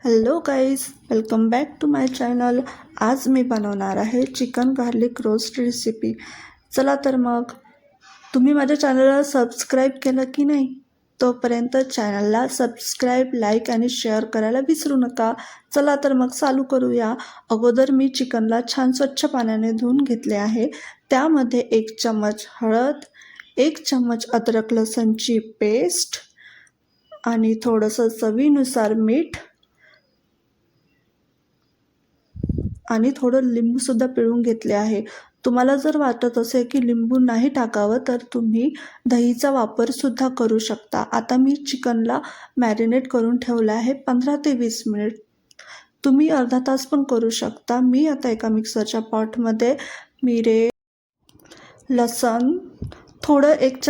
Hello guys, welcome back to my channel. आज मी बनवणार आहे चिकन गार्लिक रोस्ट रेसिपी. चला तर मग तुम्ही माझ्या चॅनलला सबस्क्राईब केलं की नाही? तोपर्यंत चॅनलला सबस्क्राईब, लाईक आणि शेअर करायला विसरू नका. चला तर मग चालू करूया. अगोदर मी चिकनला छान स्वच्छ पाण्याने धुवून घेतले आहे. त्यामध्ये 1 चम्मच हळद, 1 चम्मच अद्रक लसूणची पेस्ट आणि थोडंसं चवीनुसार मीठ आणि थोडं लिंबूसुद्धा पिळून घेतले आहे. तुम्हाला जर वाटत असेल की लिंबू नाही टाकावं तर तुम्ही दहीचा वापरसुद्धा करू शकता. आता मी चिकनला मॅरिनेट करून ठेवलं आहे 15 ते 20 मिनिट. तुम्ही अर्धा तास पण करू शकता. मी आता एका मिक्सरच्या पॉटमध्ये मिरे, लसण, थोडं 1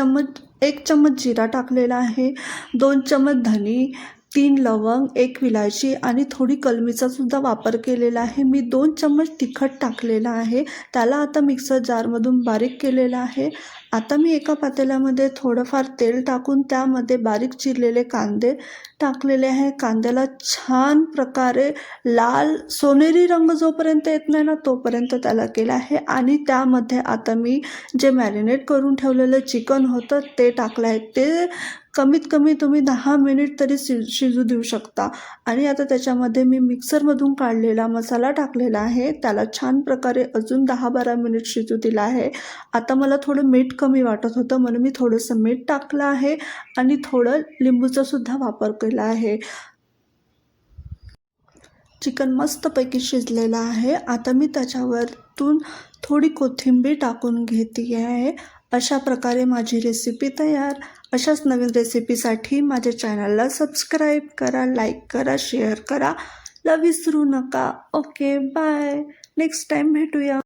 चम्मच जिरा टाकलेला आहे, 2 चम्मच धनी, 3 लवंग, 1 विलायची आणि थोडी कलमीचासुद्धा वापर केलेला आहे. मी 2 चम्मच तिखट टाकलेला आहे. त्याला आता मिक्सर जारमधून बारीक केलेलं आहे. आता मी एका पातेल्यामध्ये थोडंफार तेल टाकून त्यामध्ये बारीक चिरलेले कांदे टाकलेले आहे. कांद्याला छान प्रकारे लाल सोनेरी रंग जोपर्यंत येत नाही ना तोपर्यंत त्याला केला आहे. आणि त्यामध्ये आता मी जे मॅरिनेट करून ठेवलेलं चिकन होतं ते टाकलं आहे. ते कमीत कमी तुम्ही 10 मिनिट तरी शिजू देऊ शकता. आणि आता त्याच्यामध्ये मी मिक्सरमधून काढलेला मसाला टाकलेला आहे. त्याला छान प्रकारे अजून 10-12 मिनिट शिजू दिला आहे. आता मला थोडं मीठ कमी वाटत होतं म्हणून मी थोडंसं मीठ टाकलं आहे आणि थोडं लिंबूचा सुद्धा वापर केला आहे. चिकन मस्तपैकी शिजलेलं आहे. आता मी त्याच्यावरतून थोडी कोथिंबीर टाकून घेते आहे. अशा प्रकारे माझी रेसिपी तयार. अशाच नवीन रेसिपीसाठी माझ्या चॅनलला सबस्क्राईब करा, लाईक करा, शेअर करा. विसरू नका. Okay, bye. नेक्स्ट टाईम भेटूया.